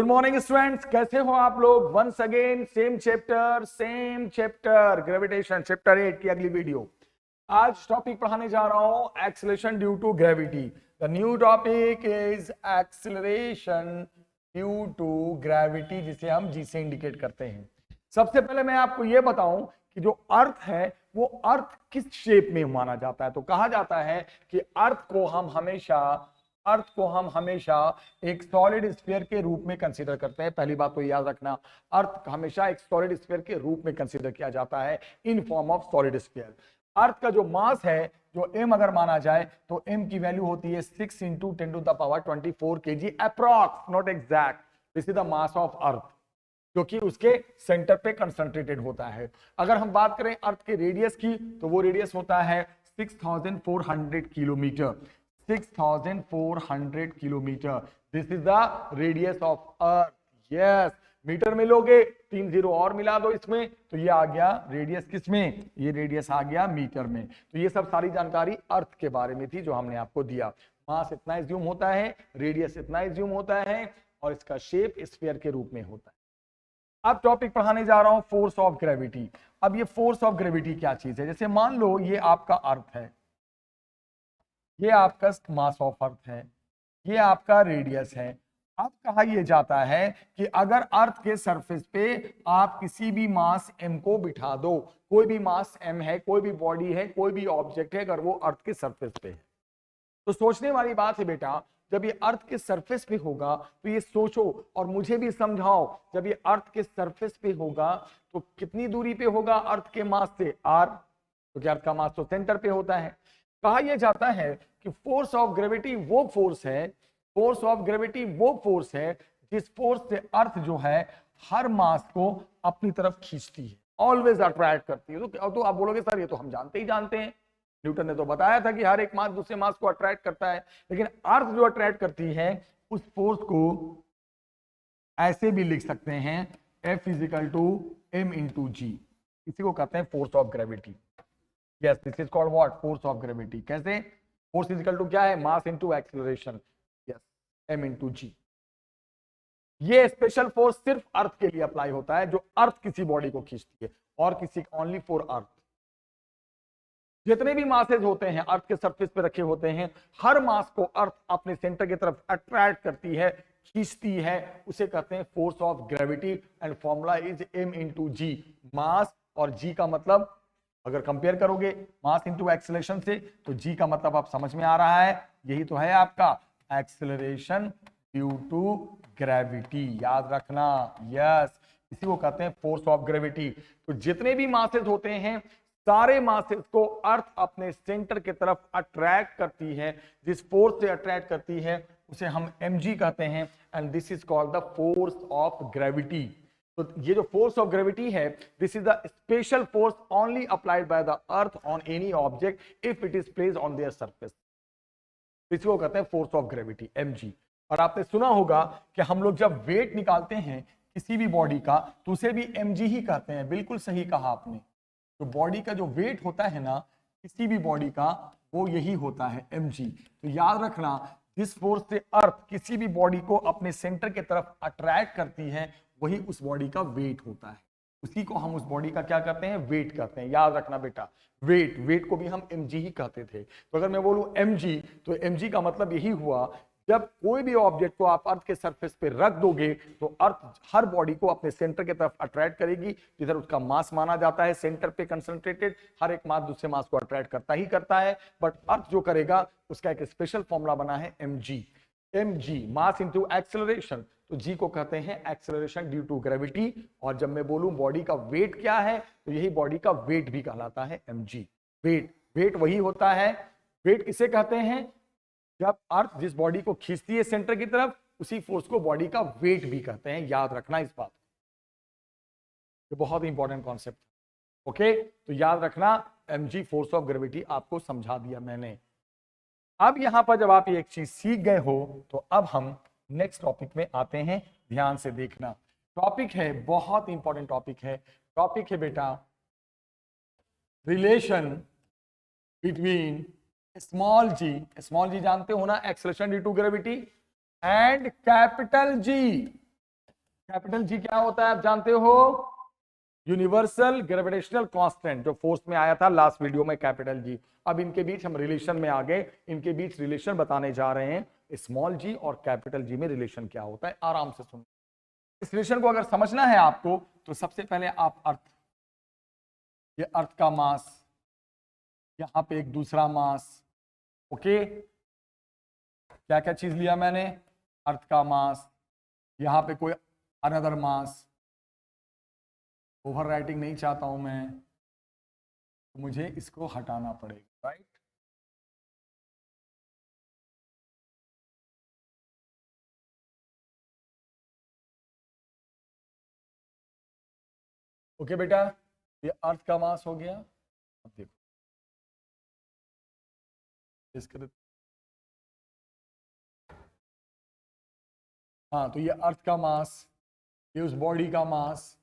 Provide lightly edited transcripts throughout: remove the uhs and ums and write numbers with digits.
Good morning students, कैसे हो आप लोग। Once again same chapter gravitation chapter 8 की अगली वीडियो। आज टॉपिक पढ़ाने जा रहा हूं acceleration due to gravity. The new topic is acceleration due to gravity, जिसे हम जी से इंडिकेट करते हैं। सबसे पहले मैं आपको यह बताऊं कि जो अर्थ है वो अर्थ किस शेप में माना जाता है। तो कहा जाता है कि अर्थ को हम हमेशा एक सॉलिड स्फीयर के रूप में कंसीडर करते हैं। पहली बात तो याद रखना, अर्थ हमेशा एक सॉलिड स्फीयर के रूप में कंसीडर किया जाता है in form of solid sphere. Earth का जो मास है, जो m अगर माना जाए तो m की वैल्यू होती है 6 × 10⁻24 kg approx, not exact. This is the mass of अर्थ, जो कि उसके सेंटर पे कंसंट्रेटेड होता है। अगर हम बात करें अर्थ के रेडियस की, तो वो रेडियस होता है 6400 kilometre. 6400 kilometre, this is the radius of earth. Yes, metre में लोगे 3 जीरो और मिला दो इसमें, तो ये आ गया रेडियस किसमें, ये रेडियस आ गया मीटर में। तो ये सब सारी जानकारी अर्थ के बारे में थी जो हमने आपको दिया। मास इतना एज्यूम होता है, रेडियस इतना एज्यूम होता है, और इसका शेप स्फीयर के रूप में होता है। अब टॉपिक पढ़ाने जा रहा हूं फोर्स ऑफ ग्रेविटी। अब ये फोर्स ऑफ ग्रेविटी क्या चीज है। जैसे मान लो ये आपका अर्थ है, ये आपका मास ऑफ अर्थ है, ये आपका रेडियस है। अब कहा यह जाता है कि अगर अर्थ के सरफेस पे आप किसी भी मास m को बिठा दो, कोई भी मास m है, कोई भी बॉडी है, कोई भी ऑब्जेक्ट है, अगर वो अर्थ के सरफेस पे है, तो सोचने वाली बात है बेटा, जब ये अर्थ के सरफेस पे होगा तो ये सोचो और मुझे भी समझाओ, जब ये अर्थ के सरफेस पे होगा तो कितनी दूरी पे होगा अर्थ के मास से, r, क्योंकि अर्थ का मास तो सेंटर पे होता है। कहा यह जाता है कि फोर्स ऑफ ग्रेविटी वो फोर्स है जिस फोर्स से अर्थ जो है हर मास को अपनी तरफ खींचती है, ऑलवेज अट्रैक्ट करती है। तो आप बोलोगे सर ये तो हम जानते हैं, न्यूटन ने तो बताया था कि हर एक मास दूसरे मास को अट्रैक्ट करता है। लेकिन अर्थ जो अट्रैक्ट करती है उस फोर्स को ऐसे भी लिख सकते हैं, F = m × g। इसी को कहते हैं force of gravity. Yes, this is called what, force of gravity. कैसे, फोर्स इक्वल टू क्या है, मास into acceleration. Yes, m × g। ये स्पेशल फोर्स सिर्फ अर्थ के लिए अप्लाई होता है, जो अर्थ किसी बॉडी को खींचती है, और किसी ओनली फॉर अर्थ। जितने भी मासेज होते हैं अर्थ के सरफेस पे रखे होते हैं, हर मास को अर्थ अपने सेंटर की तरफ अट्रैक्ट करती है, खींचती है, उसे कहते हैं force of gravity. And formula is m × g। मास और g का मतलब अगर कंपेयर करोगे मास इंटू एक्सेलरेशन से, तो g का मतलब आप समझ में आ रहा है, यही तो है आपका एक्सेलरेशन ड्यू टू ग्रेविटी। याद रखना, यस, इसी को कहते हैं फोर्स ऑफ ग्रेविटी। तो जितने भी मासेज होते हैं, सारे मासेस को अर्थ अपने सेंटर की तरफ अट्रैक्ट करती है। जिस फोर्स से अट्रैक्ट करती है उसे हम mg कहते हैं, and this is called the force of gravity. तो ये जो फोर्स ऑफ ग्रेविटी है, this is the special force only applied by the earth on any object if it is placed on their surface. इसको कहते हैं force of gravity, mg। और आपने सुना होगा कि हम लोग जब वेट निकालते हैं किसी भी बॉडी का, तो उसे भी mg ही कहते हैं। बिल्कुल सही कहा आपने। तो बॉडी का जो वेट होता है ना किसी भी बॉडी का, वो यही होता है mg। तो याद रखना, जिस फोर्स से अर्थ किसी भी बॉडी को अपने सेंटर की तरफ अट्रैक्ट करती है, वही उस बॉडी का वेट होता है। उसी को हम उस बॉडी का क्या कहते हैं, वेट कहते हैं। याद रखना बेटा, वेट को भी हम mg ही कहते थे। तो अगर मैं बोलूं mg, तो mg का मतलब यही हुआ, जब कोई भी ऑब्जेक्ट को आप अर्थ के सरफेस पे रख दोगे तो अर्थ हर बॉडी को अपने सेंटर की तरफ अट्रैक्ट करेगी, जिधर उसका मास माना जाता है सेंटर पे कंसंट्रेटेड। हर एक मास दूसरे मास को अट्रैक्ट करता है, बट अर्थ जो करेगा उसका एक स्पेशल फॉर्मूला बना है mg, मास इंटू एक्सेलरेशन। तो g को कहते हैं एक्सेलरेशन ड्यू टू ग्रेविटी। और जब मैं बोलूं बॉडी का वेट क्या है, तो यही बॉडी का वेट भी कहलाता है mg। वेट वही होता है। वेट किसे कहते हैं, जब अर्थ जिस बॉडी को खींचती है सेंटर की तरफ, उसी फोर्स को बॉडी का वेट भी कहते हैं। याद रखना इस बात, ये बहुत इंपॉर्टेंट कॉन्सेप्ट है। ओके, तो याद रखना, mg फोर्स ऑफ ग्रेविटी आपको समझा दिया मैंने। अब यहां पर जब आप एक चीज सीख गए हो, तो अब हम नेक्स्ट टॉपिक में आते हैं। ध्यान से देखना, टॉपिक है बहुत इंपॉर्टेंट टॉपिक है बेटा, रिलेशन बिटवीन स्मॉल जी जानते हो ना, acceleration due to gravity, and capital G, capital G क्या होता है आप जानते हो, यूनिवर्सल ग्रेविटेशनल कांस्टेंट, जो फोर्स में आया था लास्ट वीडियो में, कैपिटल जी। अब इनके बीच हम रिलेशन में आ गए, इनके बीच रिलेशन बताने जा रहे हैं, स्मॉल जी और कैपिटल जी में रिलेशन क्या होता है, आराम से सुनो। इस रिलेशन को अगर समझना है आपको तो सबसे पहले आप अर्थ, ये अर्थ का मास, यहां पे एक दूसरा मास, ओके, क्या क्या चीज लिया मैंने, अर्थ का मास, यहां पे कोई अनदर मास, ओवर राइटिंग नहीं चाहता हूं मैं, तो मुझे इसको हटाना पड़ेगा, राइट। ओके बेटा, ये अर्थ का मास हो गया। अब देखो इसके, हाँ, तो ये अर्थ का मास, ये उस बॉडी का मास,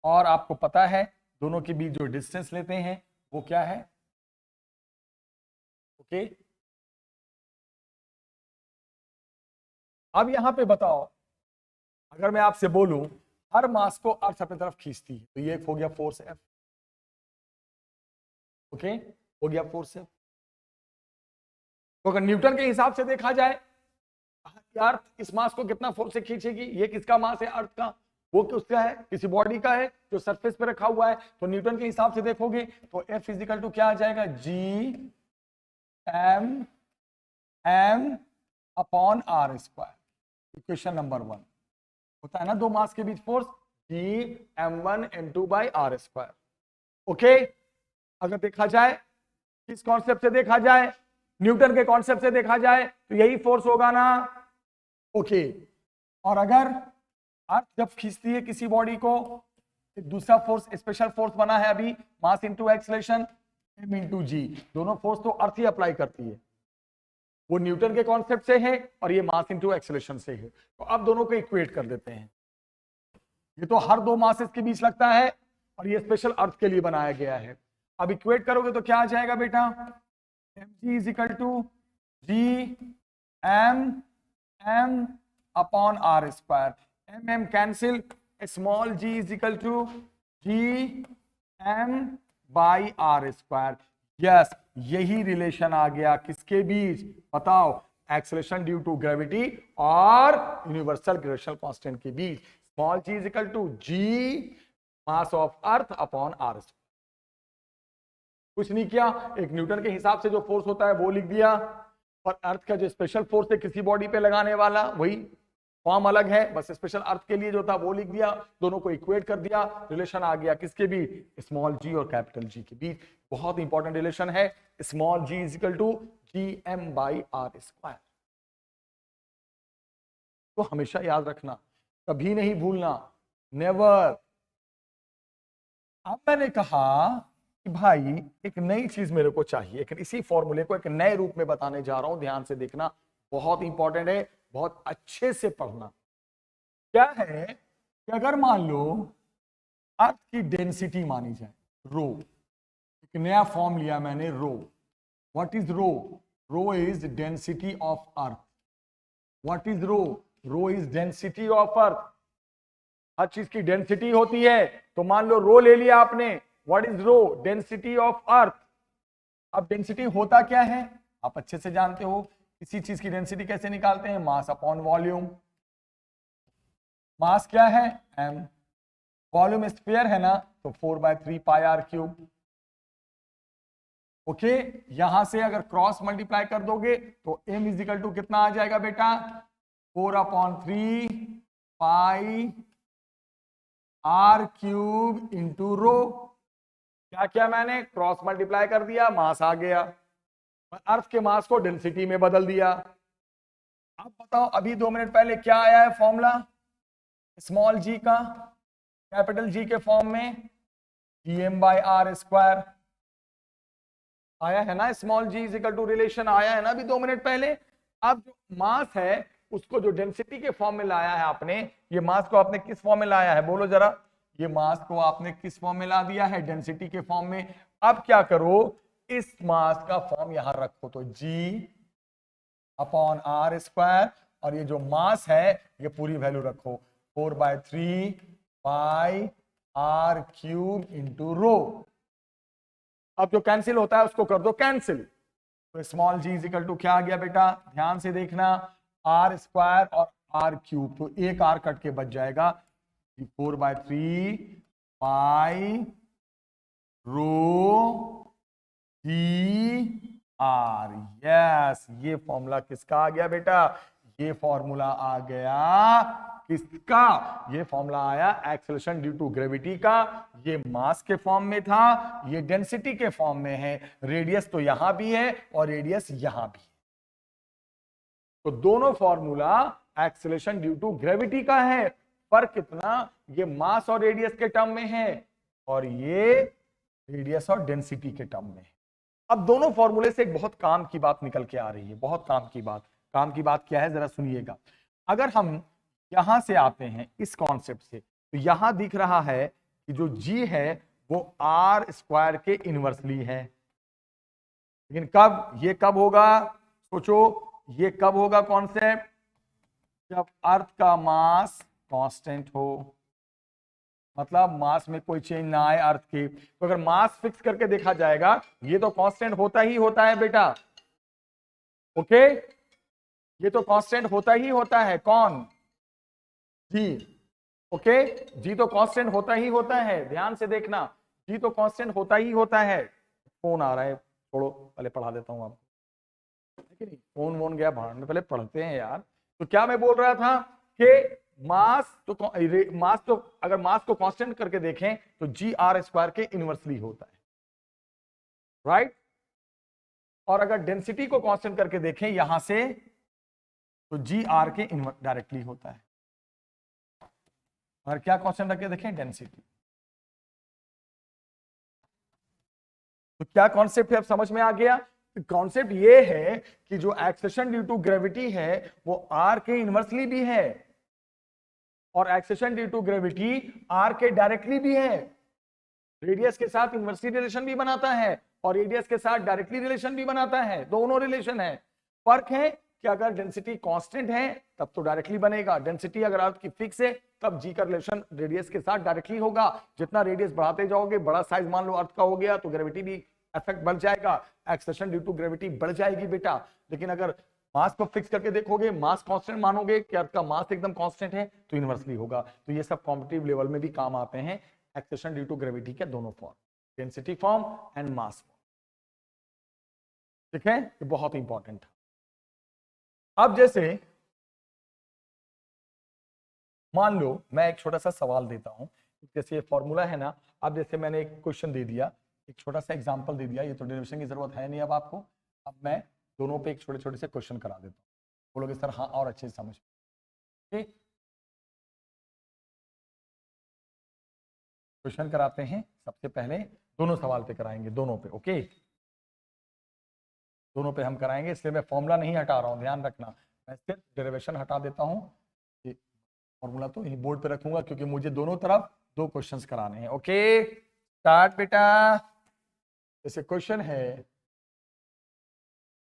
और आपको पता है दोनों के बीच जो डिस्टेंस लेते हैं वो क्या है, ओके। अब यहां पे बताओ, अगर मैं आपसे बोलूं हर मास को अर्थ अपनी तरफ खींचती है, तो ये हो गया फोर्स एफ, ओके, हो गया फोर्स एफ। तो अगर न्यूटन के हिसाब से देखा जाए, अर्थ इस मास को कितना फोर्स से खींचेगी, ये किसका मास है, अर्थ का, वो किसका है, किसी बॉडी का है जो सरफेस पे रखा हुआ है। तो न्यूटन के हिसाब से देखोगे तो F फिजिकल टू क्या आ जाएगा, G M M upon R square. Equation number 1 होता है ना दो मास के बीच force, G m1 m2 by R square, okay. अगर देखा जाए किस कॉन्सेप्ट से देखा जाए, न्यूटन के कॉन्सेप्ट से देखा जाए तो यही फोर्स होगा ना, ओके। और अगर अर्थ जब खींचती है किसी बॉडी को, दूसरा फोर्स, स्पेशल फोर्स बना है अभी, mass into acceleration, m into G, दोनों फोर्स तो अर्थ ही अप्लाई करती है, वो न्यूटन के कॉन्सेप्ट से है और ये मास इनटू एक्सीलरेशन से है। तो अब दोनों को इक्वेट कर देते हैं, ये तो हर दो मासेस के बीच लगता है और ये स्पेशल अर्थ के लिए बनाया गया है। अब इक्वेट करोगे तो क्या आ जाएगा बेटा, mg is equal to G M M upon R square, M M cancel, small G is equal to G M by R square. Yes, यही रिलेशन आ गया किसके बीच, बताओ, एक्सेलरेशन ड्यू टू ग्रेविटी और यूनिवर्सल ग्रेविटेशनल कांस्टेंट के बीच। Small G is equal to G mass of earth upon R square. कुछ नहीं किया, एक न्यूटन के हिसाब से जो फोर्स होता है वो लिख दिया, और अर्थ का जो स्पेशल फोर्स है किसी बॉडी पे लगाने वाला, वही फॉर्म अलग है, बस स्पेशल अर्थ के लिए जो था वो लिख दिया, दोनों को इक्वेट कर दिया, रिलेशन आ गया किसके बीच, स्मॉल जी और कैपिटल जी के बीच। बहुत इंपॉर्टेंट रिलेशन है, small G is equal to G M by R square. तो हमेशा याद रखना, कभी नहीं भूलना, नेवर। अब मैंने कहा कि भाई एक नई चीज मेरे को चाहिए, लेकिन इसी फॉर्मूले को एक नए रूप में बताने जा रहा हूं, ध्यान से देखना, बहुत इंपॉर्टेंट है, बहुत अच्छे से पढ़ना। क्या है कि अगर मान लो अर्थ की डेंसिटी मानी जाए रो, एक नया फॉर्म लिया मैंने, rho. What is rho, rho is density of earth. What is rho, rho is density of earth. हर चीज की डेंसिटी होती है, तो मान लो रो ले लिया आपने, what is rho, density of earth. अब डेंसिटी होता क्या है आप अच्छे से जानते हो, किसी चीज की डेंसिटी कैसे निकालते हैं, मास अपॉन वॉल्यूम। मास क्या है m, वॉल्यूम स्फीयर है ना, तो 4/3 पाई आर क्यूब, ओके। यहां से अगर क्रॉस मल्टीप्लाई कर दोगे तो m इज इक्वल टू कितना आ जाएगा बेटा, 4/3 पाई आर क्यूब इंटू रो। क्या किया मैंने, क्रॉस मल्टीप्लाई कर दिया, मास आ गया, अर्थ के मास को डेंसिटी में बदल दिया। अब बताओ, अभी 2 मिनट पहले क्या आया है फॉर्मूला, स्मॉल जी का कैपिटल जी के फॉर्म में, G M by R square आया है ना, small G is equal to relation आया है ना अभी 2 मिनट पहले। अब जो मास है उसको जो डेंसिटी के फॉर्म में लाया है आपने, ये मास को आपने किस फॉर्म में लाया है बोलो जरा, ये मास को आपने किस फॉर्म में ला दिया है, डेंसिटी के फॉर्म में। अब क्या करो, इस मास का फॉर्म यहां रखो, तो जी अपॉन आर स्क्वायर और ये जो मास है ये पूरी वैल्यू रखो 4/3 पाई आर क्यूब इंटू रो। अब जो कैंसिल होता है उसको कर दो कैंसिल, तो small G is equal to क्या आ गया बेटा, ध्यान से देखना, आर स्क्वायर और आर क्यूब, तो एक आर कट के बच जाएगा 4/3 pi rho D R. Yes, ये फॉर्मूला किसका आ गया बेटा, ये फॉर्मूला आ गया किसका, ये फॉर्मूला आया एक्सेलरेशन ड्यू टू ग्रेविटी का। ये मास के फॉर्म में था, ये डेंसिटी के फॉर्म में है। रेडियस तो यहां भी है और रेडियस यहां भी है, तो दोनों formula acceleration due to gravity का है। फर्क कितना, ये मास और रेडियस के टर्म में है और ये रेडियस और डेंसिटी के टर्म में है। अब दोनों फॉर्मूले से एक बहुत काम की बात निकल के आ रही है, बहुत काम की बात। काम की बात क्या है जरा सुनिएगा। अगर हम यहां से आते हैं इस कॉन्सेप्ट से, तो यहां दिख रहा है कि जो जी है वो आर स्क्वायर के इनवर्सली है, लेकिन कब, ये कब होगा, सोचो ये कब होगा कॉन्सेप्ट, जब अर्थ का मास कांस्टेंट हो, मतलब मास में कोई चेंज ना आए अर्थ की। तो अगर मास फिक्स करके देखा जाएगा, ये तो कांस्टेंट होता ही होता है बेटा, ओके, ये तो कांस्टेंट होता ही होता है, कौन, जी, ओके, जी तो कांस्टेंट होता ही होता है, ध्यान से देखना, जी तो कांस्टेंट होता ही होता है। फोन आ रहा है, छोड़ो पहले पढ़ा देता हूं आपको, फोन वोन गया भाड़ में, पहले पढ़ते हैं यार। तो क्या मैं बोल रहा था कि मास तो अगर मास को कांस्टेंट करके देखें तो जी आर स्क्वायर के इनवर्सली होता है, राइट। और अगर डेंसिटी को कांस्टेंट करके देखें यहां से, तो जी आर के डायरेक्टली होता है। और क्या कांस्टेंट रख के देखें, डेंसिटी। तो क्या कॉन्सेप्ट है, अब समझ में आ गया। कॉन्सेप्ट ये है कि जो एक्सेलरेशन ड्यू टू ग्रेविटी है वो आर के इनवर्सली भी है और acceleration due to gravity R के डायरेक्टली भी है। रेडियस के साथ इनवर्सली रिलेशन भी बनाता है और रेडियस के साथ डायरेक्टली रिलेशन भी बनाता है, दोनों रिलेशन है। फर्क है कि अगर डेंसिटी कांस्टेंट है तब तो डायरेक्टली बनेगा, डेंसिटी अगर अर्थ की फिक्स है तब जी का रिलेशन रेडियस के साथ डायरेक्टली होगा। जितना रेडियस बढ़ाते जाओगे, बड़ा साइज मान लो अर्थ का हो गया, तो ग्रेविटी भी इफेक्ट बढ़ जाएगा, एक्सेलरेशन ड्यू टू ग्रेविटी बढ़ जाएगी बेटा। लेकिन अगर मास को फिक्स करके देखोगे, मास कांस्टेंट मानोगे कि अर्थ का मास एकदम कांस्टेंट है, तो इनवर्सली होगा। तो ये सब कॉम्पिटिटिव लेवल में भी काम आते हैं, एक्सेलरेशन ड्यू टू ग्रेविटी के दोनों form, density form and mass form, ठीक है, ये बहुत इंपॉर्टेंट है। अब जैसे मान लो मैं एक छोटा सा सवाल देता हूं, जैसे ये फॉर्मूला है ना, अब जैसे मैंने एक क्वेश्चन दे दिया, एक छोटा सा एग्जांपल दे दिया, ये तो डेरिवेशन की जरूरत है नहीं अब आपको। अब मैं दोनों पे एक छोटे छोटे से क्वेश्चन करा देता हूँ, बोलोगे सर हाँ और अच्छे से समझ, ठीक। क्वेश्चन कराते हैं, सबसे पहले दोनों सवाल पे कराएंगे, दोनों पे, ओके, दोनों पे हम कराएंगे, इसलिए मैं फॉर्मूला नहीं हटा रहा हूं, ध्यान रखना, मैं सिर्फ डेरिवेशन हटा देता हूं। फॉर्मूला तो यही बोर्ड पे रखूंगा क्योंकि मुझे दोनों तरफ दो क्वेश्चंस कराने हैं, ओके। स्टार्ट बेटा। जैसे क्वेश्चन है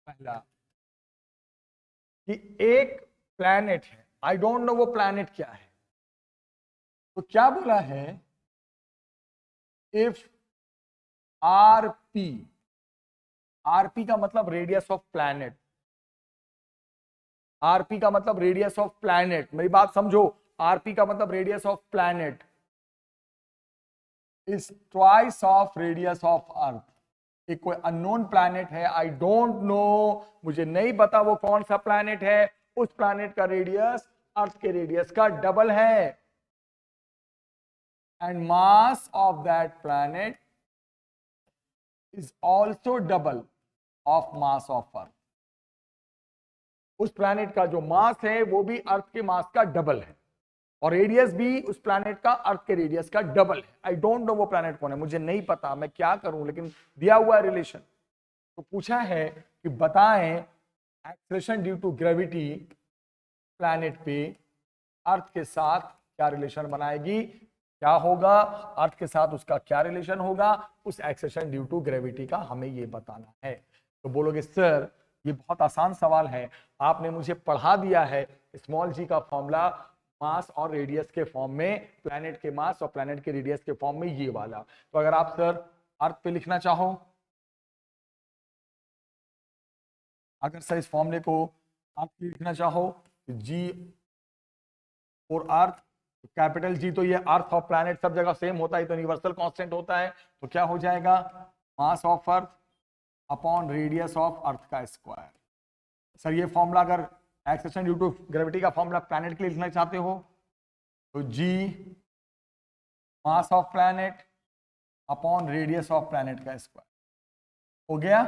पहला कि एक प्लैनेट है, आई डोंट नो वो प्लैनेट क्या है, तो क्या बोला है, इफ आरपी, आरपी का मतलब रेडियस ऑफ प्लैनेट, आरपी का मतलब रेडियस ऑफ प्लैनेट, मेरी बात समझो, आरपी का मतलब radius of planet is twice of radius of अर्थ। एक कोई अननोन प्लैनेट है, आई डोंट नो, मुझे नहीं पता वो कौन सा प्लैनेट है, उस प्लैनेट का रेडियस अर्थ के रेडियस का डबल है, and mass of that planet is also double of mass of अर्थ। उस प्लैनेट का जो मास है वो भी अर्थ के मास का डबल है और रेडियस भी उस प्लैनेट का अर्थ के रेडियस का डबल है। आई डोंट नो वो प्लैनेट कौन है, मुझे नहीं पता, मैं क्या करूं, लेकिन दिया हुआ है रिलेशन। तो पूछा है कि बताएं acceleration due to gravity planet पे अर्थ के साथ क्या रिलेशन बनाएगी, क्या होगा, अर्थ के साथ उसका क्या रिलेशन होगा, उस एक्सेलरेशन ड्यू टू ग्रेविटी का हमें ये बताना है। तो बोलोगे सर ये बहुत आसान सवाल है, आपने मुझे पढ़ा दिया है स्मॉल जी का फॉर्मूला मास और रेडियस के फॉर्म में, प्लैनेट के मास और प्लैनेट के रेडियस के फॉर्म में ये वाला। तो अगर आप सर अर्थ पे लिखना चाहो, अगर सर इस फॉर्मूले को आप लिखना चाहो, जी और अर्थ, कैपिटल जी तो ये अर्थ और प्लैनेट सब जगह सेम होता है, तो यूनिवर्सल कांस्टेंट होता है, तो क्या हो जाएगा mass of earth upon radius of earth का स्क्वायर। सर ये फॉर्मूला अगर एक्सेशन ड्यू टू ग्रेविटी का फॉर्मूला प्लैनेट के लिए लिखना चाहते हो तो G mass of planet upon radius of planet का स्क्वायर हो गया।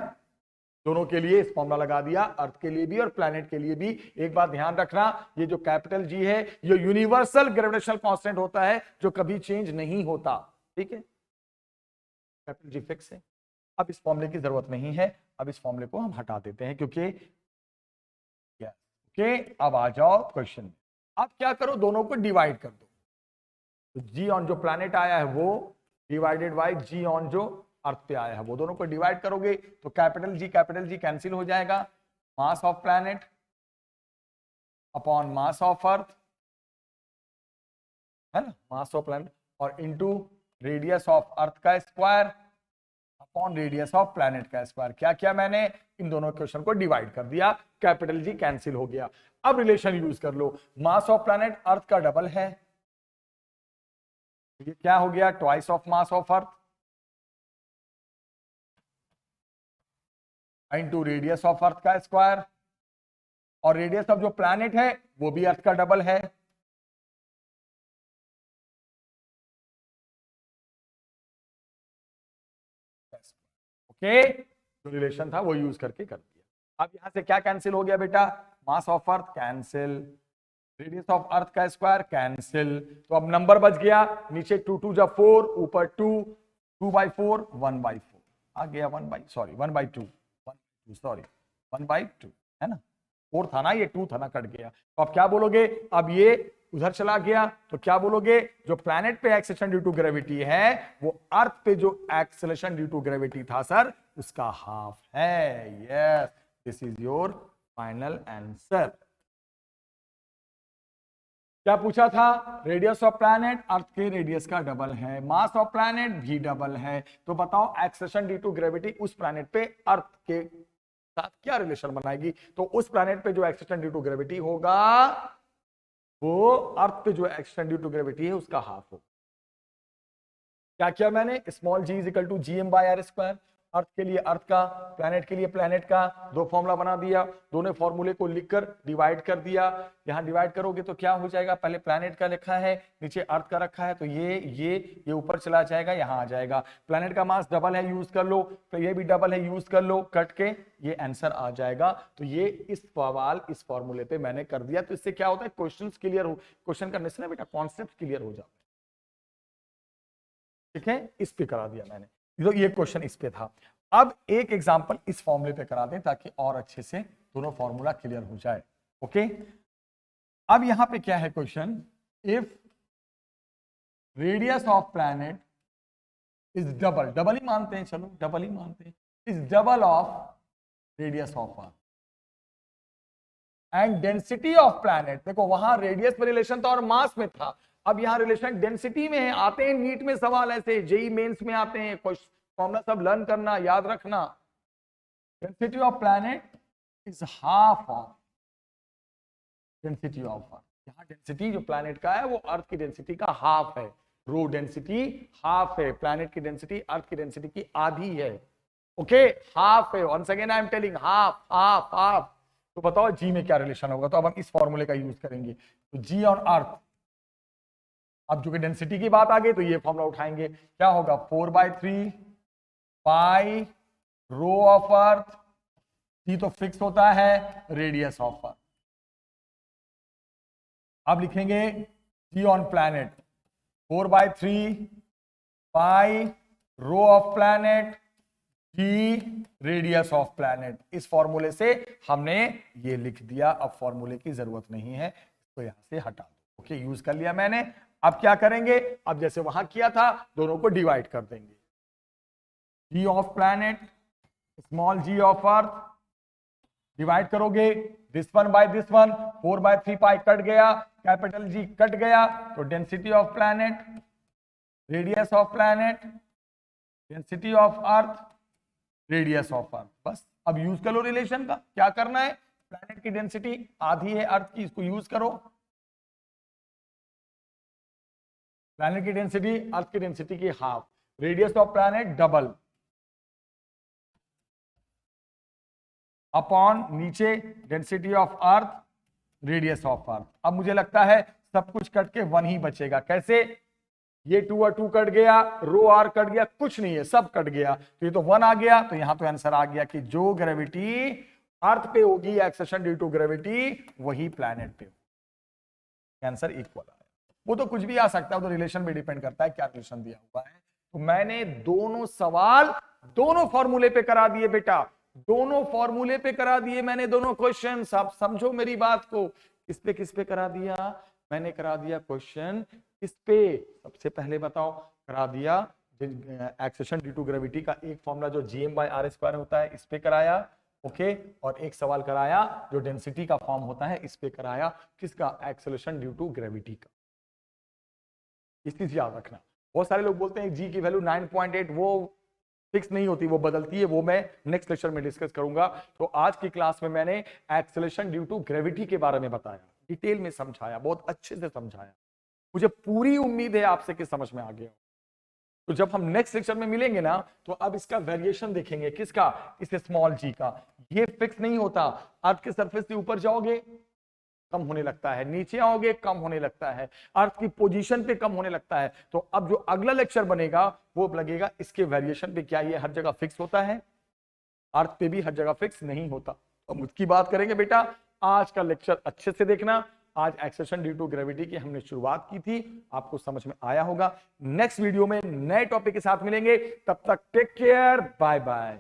दोनों के लिए इस फॉर्मूला लगा दिया, अर्थ के लिए भी और प्लैनेट के लिए भी। एक बात ध्यान रखना, ये जो कैपिटल जी है ये यूनिवर्सल ग्रेविटेशनल कांस्टेंट होता है जो कभी चेंज नहीं होता, ठीक है, कैपिटल जी फिक्स है। अब इस फॉर्मूले की जरूरत नहीं है, अब इस फॉर्मूले को हम हटा देते हैं क्योंकि अब आ जाओ क्वेश्चन में। अब क्या करो, दोनों को डिवाइड कर दो, तो जी ऑन जो प्लैनेट आया है वो डिवाइडेड बाय जी ऑन जो अर्थ पे आया है वो, दोनों को डिवाइड करोगे तो कैपिटल जी कैंसिल हो जाएगा, mass of planet upon mass of अर्थ, है ना, मास ऑफ प्लैनेट, और इनटू रेडियस ऑफ अर्थ का square upon radius of planet का स्क्वायर। क्या किया मैंने, इन दोनों क्वेश्चन को डिवाइड कर दिया, कैपिटल जी कैंसिल हो गया। अब रिलेशन यूज कर लो, मास ऑफ प्लैनेट अर्थ का डबल है, ये क्या हो गया twice of mass of earth into radius of earth का स्क्वायर, और रेडियस ऑफ जो प्लैनेट है वो भी अर्थ का डबल है, ओके, जो रिलेशन था वो यूज करके कर दिया। अब यहां से क्या कैंसिल हो गया बेटा, मास of earth cancel, radius of earth का स्क्वायर कैंसिल, तो अब नंबर बच गया नीचे 2 2 जा 4, ऊपर 2, 2/4 1/4 आ गया, 1/2 सॉरी 1/2 है ना, 4 था ना, ये 2 था ना, कट गया। तो अब क्या बोलोगे, अब ये उधर चला गया तो क्या बोलोगे, जो प्लैनेट पे एक्सेलेरेशन ड्यू टू ग्रेविटी है वो अर्थ पे जो एक्सेलेरेशन ड्यू टू ग्रेविटी था सर उसका हाफ है। Yes, this is your final answer. क्या पूछा था, रेडियस ऑफ प्लैनेट अर्थ के रेडियस का डबल है, मास ऑफ प्लैनेट भी डबल है, तो बताओ एक्सेलेरेशन ड्यू टू ग्रेविटी उस प्लैनेट पे अर्थ के साथ क्या रिलेशन बनाएगी। तो उस प्लैनेट पे जो एक्सेलेरेशन ड्यू टू ग्रेविटी होगा वो अर्थ पे जो एक्सेलेरेशन ड्यू टू ग्रेविटी है उसका हाफ होगा। क्या किया मैंने, small G is equal to GM/r², earth के लिए अर्थ का, प्लैनेट के लिए प्लैनेट का, दो फॉर्मूला बना दिया, दोनों फॉर्मूले को लिखकर डिवाइड कर दिया। यहां डिवाइड करोगे तो क्या हो जाएगा, पहले प्लैनेट का लिखा है, नीचे अर्थ का रखा है, तो ये ऊपर चला जाएगा, यहां आ जाएगा। प्लैनेट का मास डबल है, यूज कर लो, तो ये भी डबल है, यूज कर लो, कट के ये आंसर आ जाएगा। तो ये इस सवाल इस फॉर्मूले पे मैंने कर दिया। तो इससे क्या होता है, क्वेश्चन क्लियर हो, क्वेश्चन करने से ना बेटा कॉन्सेप्ट क्लियर हो जाता है, ठीक है, इस पे करा दिया मैंने, तो ये क्वेश्चन इस पे था। अब एक एग्जांपल इस फॉर्मूले पे करा दें ताकि और अच्छे से दोनों फॉर्मूला क्लियर हो जाए, ओके। अब यहां पे क्या है question, if radius of planet is double, double ही मानते हैं, चलो डबल ही मानते हैं, is double of radius of earth and density of planet, देखो वहां रेडियस में रिलेशन था और मास में था, अब यहां रिलेशन डेंसिटी में है। आते हैं नीट में सवाल ऐसे, जेई मेंस में आते हैं, फॉर्मूला सब लर्न करना, याद रखना। Density of planet is half of density of अर्थ, यहां डेंसिटी जो प्लैनेट का है वो अर्थ की डेंसिटी का हाफ है, रो डेंसिटी हाफ है, प्लैनेट की डेंसिटी अर्थ की डेंसिटी की आधी है, ओके, हाफ है। Once again I am telling half half half. तो बताओ जी में क्या रिलेशन होगा, तो अब हम इस फॉर्मूले का यूज करेंगे, तो जी ऑन अर्थ, अब जो कि डेंसिटी की बात आ गई तो ये फॉर्मूला उठाएंगे, क्या होगा 4/3 पाई रो ऑफ अर्थ, जी तो फिक्स होता है, रेडियस ऑफ अर्थ। अब लिखेंगे G on planet 4/3 pi rho of planet G radius of planet. इस फॉर्मूले से हमने ये लिख दिया, अब फॉर्मूले की जरूरत नहीं है, इसको यहां से हटा दो, ओके, यूज कर लिया मैंने। अब क्या करेंगे, अब जैसे वहां किया था दोनों को डिवाइड कर देंगे, G of planet small G of earth divide करोगे this one by this one, 4/3 pi cut गया, कैपिटल जी कट गया, तो density of planet, radius of planet, density of earth, radius of earth. बस अब use करो relation का। क्या करना है, प्लैनेट की डेंसिटी आधी है अर्थ की, इसको यूज करो। प्लैनेट की डेंसिटी अर्थ की डेंसिटी की half, radius of planet double upon नीचे density of earth, radius of earth. अब मुझे लगता है सब कुछ कट के 1 ही बचेगा। कैसे, ये 2 और 2 कट गया, रो आर कट गया, कुछ नहीं है, सब कट गया, तो ये तो 1 आ गया। तो यहां तो आंसर आ गया कि जो ग्रेविटी अर्थ पे होगी एक्सेशन ड्यू टू ग्रेविटी, वही प्लैनेट पे होगी। आंसर इक्वल आया। वो तो कुछ भी आ सकता है, तो रिलेशन पे डिपेंड करता है क्या रिलेशन दिया हुआ है। तो मैंने दोनों सवाल दोनों फॉर्मूले पे करा दिए बेटा, दोनों फॉर्मूले पे करा दिए मैंने दोनों क्वेश्चन। आप समझो मेरी बात को। किस पे करा दिया, मैंने करा दिया क्वेश्चन किस पे, सबसे पहले बताओ, करा दिया एक्सेशन ड्यू टू ग्रेविटी का एक फॉर्मूला जो gm/r² होता है, इस पे कराया। ओके, और एक सवाल कराया जो डेंसिटी का फॉर्म होता है, इस पे कराया। किसका, एक्सेलरेशन ड्यू टू ग्रेविटी का। इस चीज याद रखना। बहुत सारे लोग बोलते हैं जी की वैल्यू 9.8 वो फिक्स नहीं होती, वो बदलती है, वो मैं नेक्स्ट लेक्चर में डिस्कस करूंगा। तो आज की क्लास में मैंने एक्सेलरेशन ड्यू टू ग्रेविटी के बारे में बताया, डिटेल में समझाया, बहुत अच्छे से समझाया। मुझे पूरी उम्मीद है आपसे कि समझ में आ गया। तो जब हम नेक्स्ट लेक्चर में मिलेंगे ना, तो अब इसका वेरिएशन देखेंगे। किसका, इस स्मॉल जी का। ये फिक्स नहीं होता, अर्थ के सरफेस से ऊपर जाओगे कम होने लगता है, नीचे आओगे कम होने लगता है, अर्थ की पोजीशन पे कम होने लगता है। तो अब जो अगला लेक्चर बनेगा वो लगेगा इसके वेरिएशन पे, क्या ये हर जगह फिक्स होता है, अर्थ पे भी हर जगह फिक्स नहीं होता। तो उसकी बात करेंगे बेटा। आज का लेक्चर अच्छे से देखना। आज एक्सेलरेशन ड्यू टू ग्रेविटी की हमने शुरुआत की थी, आपको समझ में आया होगा। नेक्स्ट वीडियो में नए टॉपिक के साथ मिलेंगे, तब तक टेक केयर, बाय बाय।